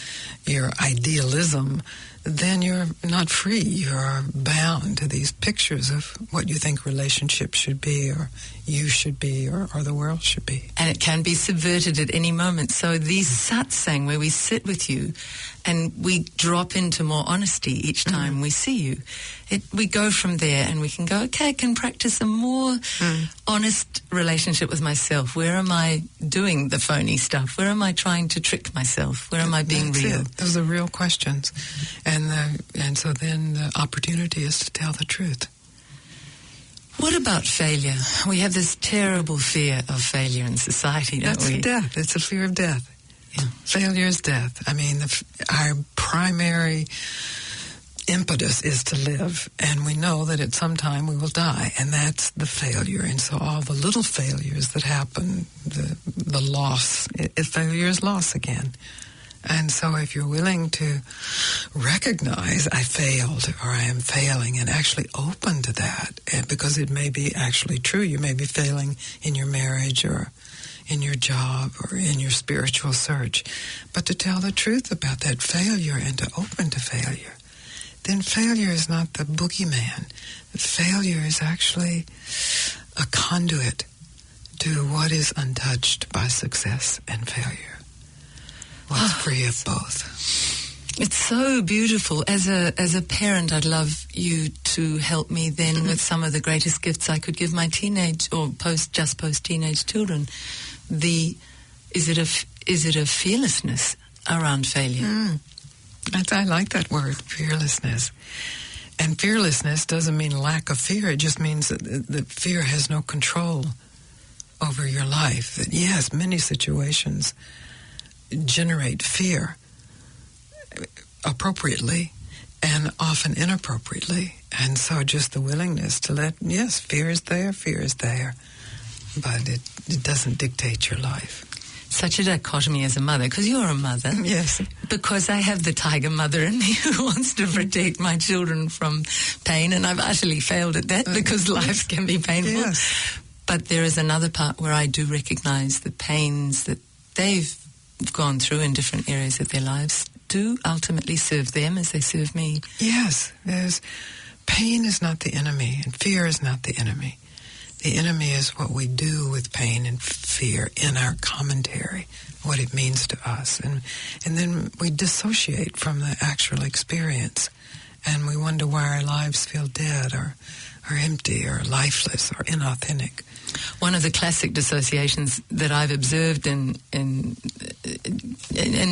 S1: your idealism, then you're not free. You're bound to these pictures of what you think relationships should be, or you should be, or the world should be.
S2: And it can be subverted at any moment. So these satsang, where we sit with you and we drop into more honesty each time we see you, we go from there and we can go, okay, I can practice a more honest relationship with myself. Where am I doing the phony stuff? Where am I trying to trick myself? Where am I being real?
S1: Those are real questions. And so then the opportunity is to tell the truth.
S2: What about failure? We have this terrible fear of failure in society, don't we?
S1: That's death. It's a fear of death. Yeah. Failure is death. I mean, our primary impetus is to live, and we know that at some time we will die, and that's the failure. And so all the little failures that happen, the loss, failure is loss again. And so if you're willing to recognize I failed or I am failing and actually open to that, because it may be actually true. You may be failing in your marriage or in your job or in your spiritual search. But to tell the truth about that failure and to open to failure, then failure is not the boogeyman. Failure is actually a conduit to what is untouched by success and failure. What's free of both.
S2: It's so beautiful. As a parent, I'd love you to help me then with some of the greatest gifts I could give my teenage or post-teenage children. Is it a fearlessness around failure?
S1: I like that word, fearlessness. And fearlessness doesn't mean lack of fear. It just means that fear has no control over your life. That yes, many situations generate fear appropriately and often inappropriately. And so just the willingness to yes, fear is there, but it doesn't dictate your life.
S2: Such a dichotomy as a mother, because you're a mother.
S1: Yes.
S2: Because I have the tiger mother in me who wants to protect my children from pain, and I've utterly failed at that because life can be painful.
S1: Yes.
S2: But there is another part where I do recognize the pains that they've gone through in different areas of their lives do ultimately serve them as they serve me.
S1: Yes. Pain is not the enemy, and fear is not the enemy. The enemy is what we do with pain and fear in our commentary, what it means to us. And then we dissociate from the actual experience, and we wonder why our lives feel dead or empty or lifeless or inauthentic.
S2: One of the classic dissociations that I've observed in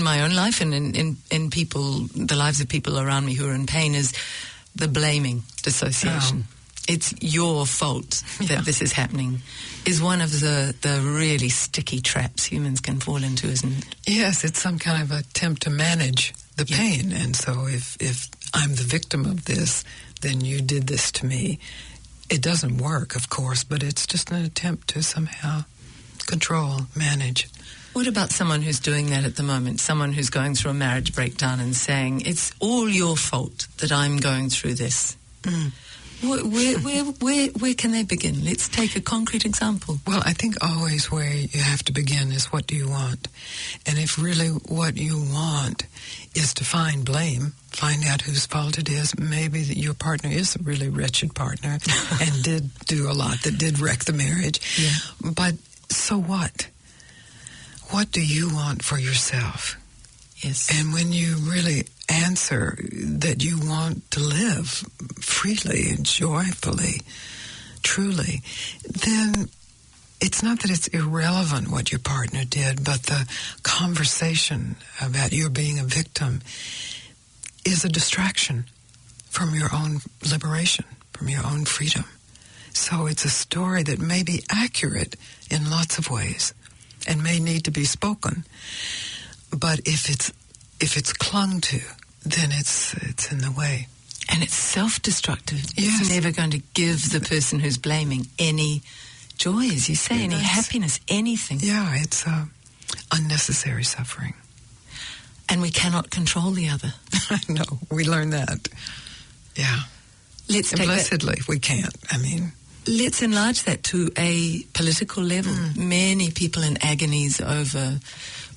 S2: my own life and in people, the lives of people around me who are in pain, is the blaming dissociation. It's your fault that this is happening, is one of the really sticky traps humans can fall into, isn't it?
S1: Yes, it's some kind of attempt to manage the pain. And so if I'm the victim of this, then you did this to me. It doesn't work, of course, but it's just an attempt to somehow control, manage.
S2: What about someone who's doing that at the moment? Someone who's going through a marriage breakdown and saying, it's all your fault that I'm going through this. Where can they begin? Let's take a concrete example.
S1: Well, I think always where you have to begin is what do you want? And if really what you want is to find blame, find out whose fault it is, maybe that your partner is a really wretched partner and did do a lot that did wreck the marriage. Yeah. But so what? What do you want for yourself?
S2: Yes.
S1: And when you really answer that you want to live freely and joyfully, truly, then it's not that it's irrelevant what your partner did, but the conversation about your being a victim is a distraction from your own liberation, from your own freedom. So it's a story that may be accurate in lots of ways and may need to be spoken. But if it's clung to, then it's in the way.
S2: And it's self-destructive.
S1: Yes.
S2: It's never going to give the person who's blaming any joy, as you say, any happiness, anything.
S1: Yeah, it's unnecessary suffering.
S2: And we cannot control the other.
S1: No, we learn that. Yeah. Blessedly, we can't.
S2: Let's enlarge that to a political level. Many people in agonies over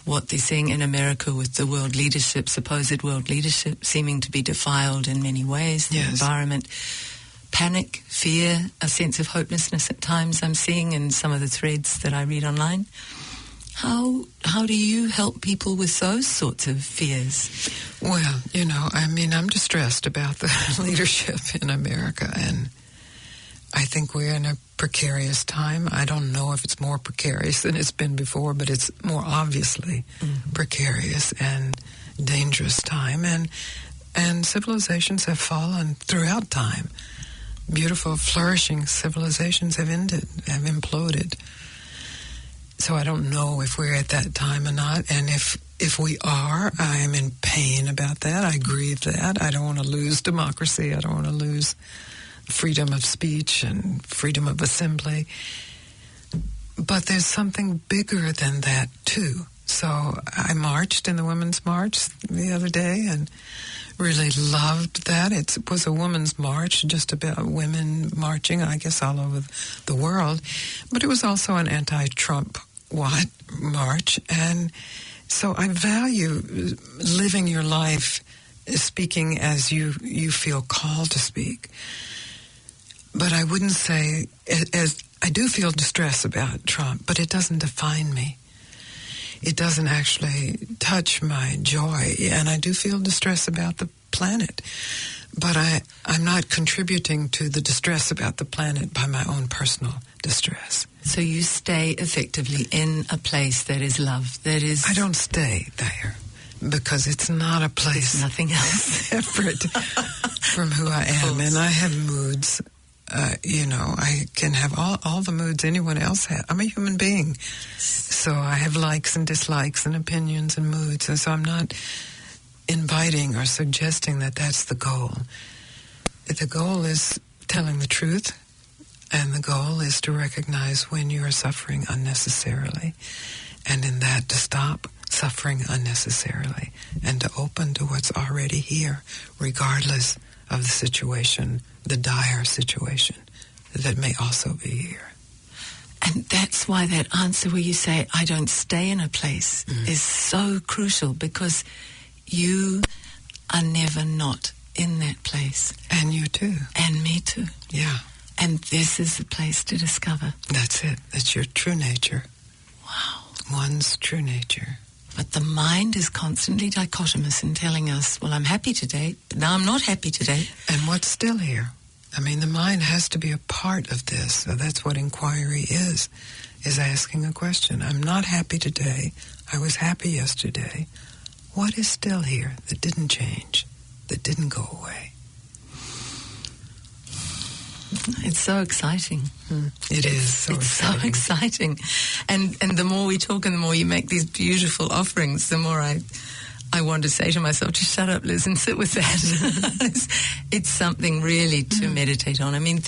S2: what they're seeing in America with the world leadership, supposed world leadership, seeming to be defiled in many ways, the environment. Panic, fear, a sense of hopelessness at times I'm seeing in some of the threads that I read online. How do you help people with those sorts of fears?
S1: Well, I'm distressed about the leadership in America, and I think we're in a precarious time. I don't know if it's more precarious than it's been before, but it's more obviously precarious and dangerous time. And civilizations have fallen throughout time. Beautiful, flourishing civilizations have imploded. So I don't know if we're at that time or not. And if we are, I am in pain about that. I grieve that. I don't want to lose democracy. I don't want to lose freedom of speech and freedom of assembly. But there's something bigger than that, too. So I marched in the Women's March the other day and really loved that. It was a women's march, just about women marching, I guess, all over the world. But it was also an anti-Trump march. And so I value living your life speaking as you feel called to speak. But I wouldn't say, as I do feel distress about Trump, but it doesn't define me. It doesn't actually touch my joy. And I do feel distress about the planet. But I'm not contributing to the distress about the planet by my own personal distress.
S2: So you stay effectively in a place that is love, that is...
S1: I don't stay there because it's not a place...
S2: There's nothing else
S1: separate from who I am. And I have moods. I can have all the moods anyone else has. I'm a human being. So I have likes and dislikes and opinions and moods. And so I'm not inviting or suggesting that that's the goal. The goal is telling the truth, and the goal is to recognize when you are suffering unnecessarily, and in that to stop suffering unnecessarily and to open to what's already here, regardless of the situation, the dire situation that may also be here.
S2: And that's why that answer where you say, I don't stay in a place, is so crucial, because you are never not in that place.
S1: And you too.
S2: And me too.
S1: Yeah.
S2: And this is the place to discover.
S1: That's it. That's your true nature.
S2: Wow.
S1: One's true nature.
S2: But the mind is constantly dichotomous in telling us, well, I'm happy today, but now I'm not happy today.
S1: And what's still here? I mean, the mind has to be a part of this. So that's what inquiry is asking a question. I'm not happy today. I was happy yesterday. What is still here that didn't change, that didn't go away?
S2: It's so exciting.
S1: It is so exciting.
S2: So exciting. And the more we talk and the more you make these beautiful offerings, the more I want to say to myself, just shut up, Liz, and sit with that. It's something really to meditate on. I mean,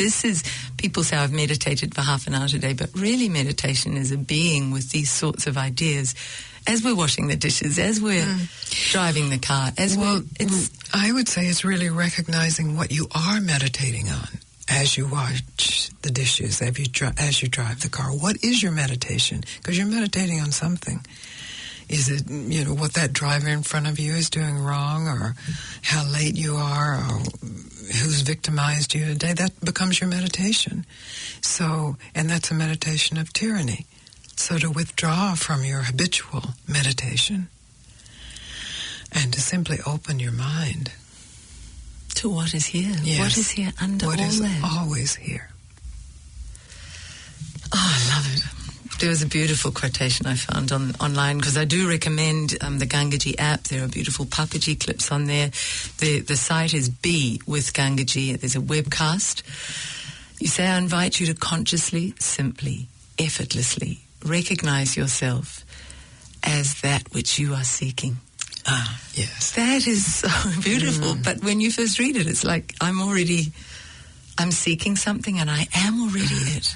S2: people say I've meditated for half an hour today, but really meditation is a being with these sorts of ideas as we're washing the dishes, as we're driving the car.
S1: I would say it's really recognizing what you are meditating on as you wash the dishes, as you drive the car. What is your meditation? Because you're meditating on something. Is it, what that driver in front of you is doing wrong, or how late you are, or who's victimized you today? That becomes your meditation. So, and that's a meditation of tyranny. So to withdraw from your habitual meditation and to simply open your mind
S2: to what is here.
S1: Yes.
S2: What is here under all that?
S1: What is always here.
S2: Oh, I love it. There was a beautiful quotation I found online, because I do recommend the Gangaji app. There are beautiful Papaji clips on there. The site is Be with Gangaji. There's a webcast. You say, I invite you to consciously, simply, effortlessly recognize yourself as that which you are seeking.
S1: Ah, yes.
S2: That is so beautiful. But when you first read it, it's like I'm seeking something and I am already it.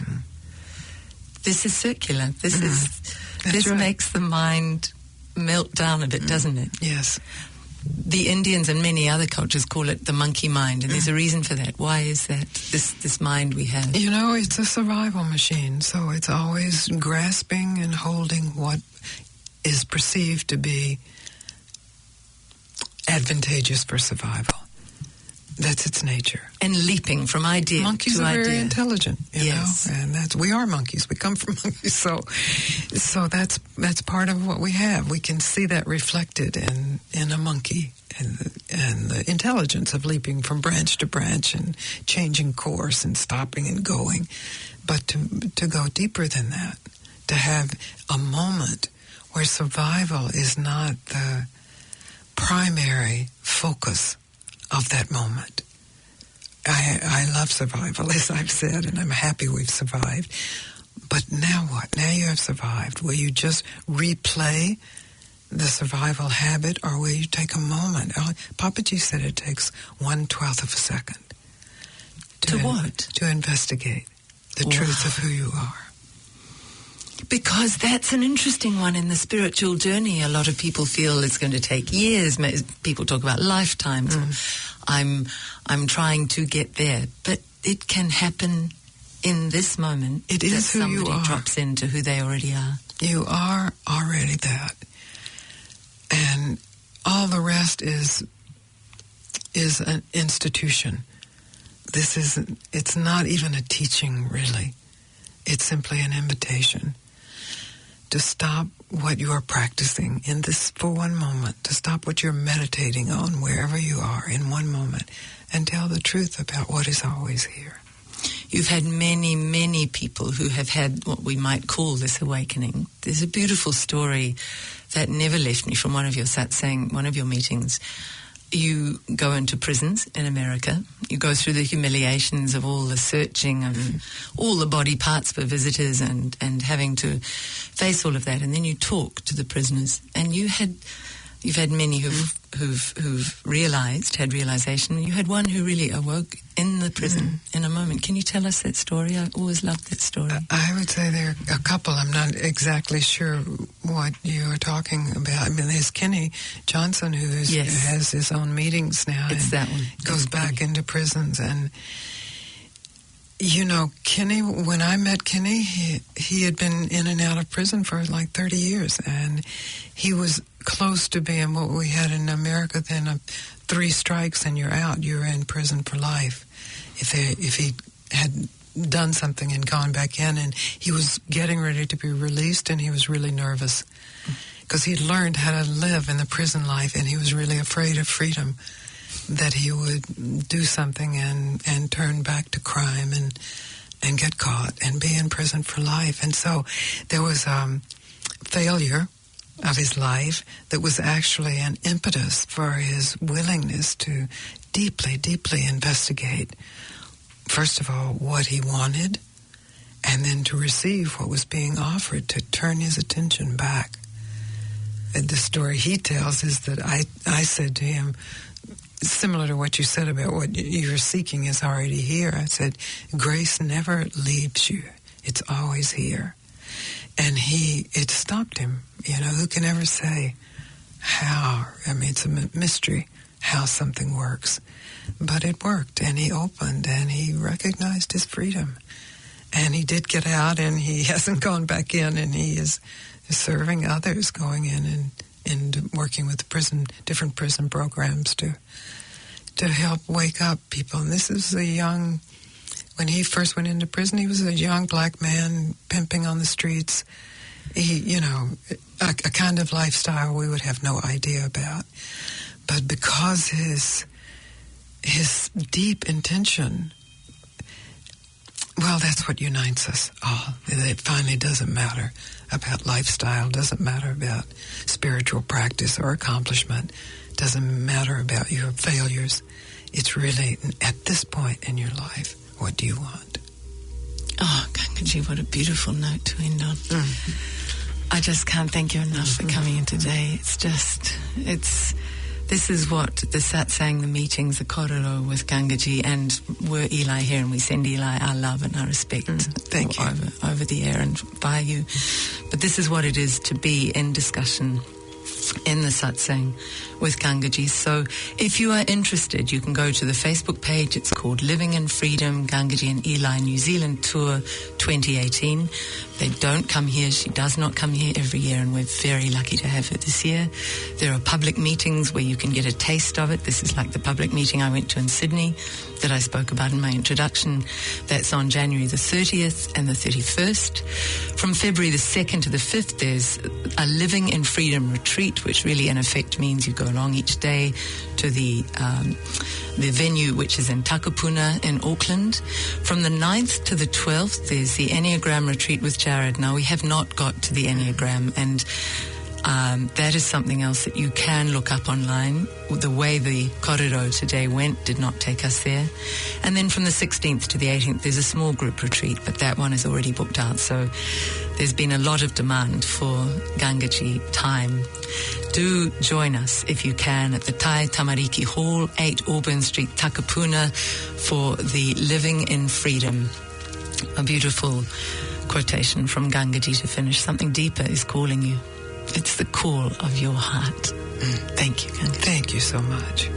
S2: This is circular. This
S1: right.
S2: makes the mind melt down a bit, doesn't it?
S1: Yes.
S2: The Indians and many other cultures call it the monkey mind, and there's a reason for that. Why is that, this mind we have?
S1: It's a survival machine, so it's always grasping and holding what is perceived to be advantageous for survival. That's its nature.
S2: And leaping from idea
S1: monkeys
S2: to
S1: are
S2: idea.
S1: very intelligent,
S2: yes.
S1: And we are monkeys. We come from monkeys, so that's part of what we have. We can see that reflected in a monkey, and the intelligence of leaping from branch to branch and changing course and stopping and going. But to go deeper than that, to have a moment where survival is not the primary focus of that moment. I love survival, as I've said, and I'm happy we've survived. But now what? Now you have survived. Will you just replay the survival habit, or will you take a moment? Papaji said it takes 1/12 of a second.
S2: To what?
S1: To investigate the truth of who you are.
S2: Because that's an interesting one in the spiritual journey. A lot of people feel it's going to take years. People talk about lifetimes. I'm trying to get there. But it can happen in this moment.
S1: It is who you are.
S2: Somebody drops into who they already are.
S1: You are already that. And all the rest is an institution. It's not even a teaching, really. It's simply an invitation to stop what you are practicing in this for one moment, to stop what you're meditating on wherever you are in one moment, and tell the truth about what is always here.
S2: You've had many, many people who have had what we might call this awakening. There's a beautiful story that never left me from one of your satsang, one of your meetings. You go into prisons in America. You go through the humiliations of all the searching of all the body parts for visitors and having to face all of that. And then you talk to the prisoners. And you've had many who've had realization. You had one who really awoke in the prison in a moment. Can you tell us that story? I always loved that story.
S1: I would say there are a couple. I'm not exactly sure what you are talking about. I mean, there's Kenny Johnson, who has his own meetings now.
S2: It's that one.
S1: Goes back into prisons. And, you know, Kenny, when I met Kenny, he had been in and out of prison for like 30 years. And he was close to being what we had in America then, 3 strikes and you're out. You're in prison for life. If he had done something and gone back in, and he was getting ready to be released, and he was really nervous because he'd learned how to live in the prison life, and he was really afraid of freedom, that he would do something and turn back to crime and get caught and be in prison for life. And so there was failure of his life that was actually an impetus for his willingness to deeply, deeply investigate, first of all, what he wanted, and then to receive what was being offered, to turn his attention back. And the story he tells is that I said to him, similar to what you said about what you're seeking is already here. I said, grace never leaves you. It's always here. And it stopped him. You know, who can ever say how? I mean, it's a mystery how something works. But it worked, and he opened, and he recognized his freedom. And he did get out, and he hasn't gone back in, and he is serving others, going in and working with different prison programs to help wake up people. And this is when he first went into prison, he was a young black man pimping on the streets. A kind of lifestyle we would have no idea about. But because his deep intention, well, that's what unites us all. It finally doesn't matter about lifestyle, doesn't matter about spiritual practice or accomplishment, doesn't matter about your failures. It's really, at this point in your life, what do you want?
S2: Oh, Gangaji, what a beautiful note to end on. I just can't thank you enough for coming in today. This is what the satsang, the meetings, the kororo with Gangaji, and we're Eli here, and we send Eli our love and our respect.
S1: Thank you.
S2: Over the air and via you. But this is what it is to be in discussion in the satsang with Gangaji. So if you are interested, you can go to the Facebook page. It's called Living in Freedom, Gangaji and Eli New Zealand Tour 2018. They don't come here. She does not come here every year, and we're very lucky to have her this year. There are public meetings where you can get a taste of it. This is like the public meeting I went to in Sydney that I spoke about in my introduction. That's on January the 30th and the 31st. From February the 2nd to the 5th, there's a Living in Freedom retreat, which really in effect means you go along each day to the venue, which is in Takapuna in Auckland. From the 9th to the 12th, there's the Enneagram retreat with Jared. Now, we have not got to the Enneagram, and that is something else that you can look up online. The way the kororo today went did not take us there. And then from the 16th to the 18th, there's a small group retreat, but that one is already booked out. So there's been a lot of demand for Gangaji time. Do join us if you can at the Tai Tamariki Hall, 8 Auburn Street, Takapuna, for the Living in Freedom, a beautiful quotation from Gangaji to finish. Something deeper is calling you. It's the call of your heart. Thank you, Gangaji.
S1: Thank you so much.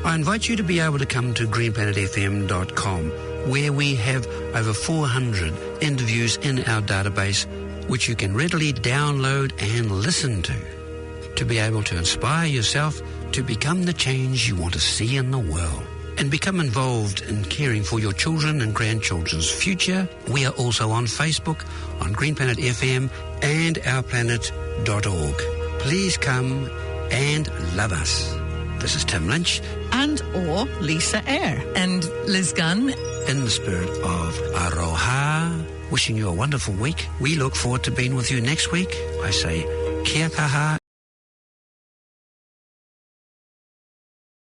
S4: I invite you to be able to come to greenplanetfm.com, where we have over 400 interviews in our database, which you can readily download and listen to be able to inspire yourself to become the change you want to see in the world and become involved in caring for your children and grandchildren's future. We are also on Facebook, on Green Planet FM and ourplanet.org. Please come and love us. This is Tim Lynch.
S5: And or Lisa Eyre.
S2: And Liz Gunn.
S4: In the spirit of Aroha, wishing you a wonderful week. We look forward to being with you next week. I say, kia kaha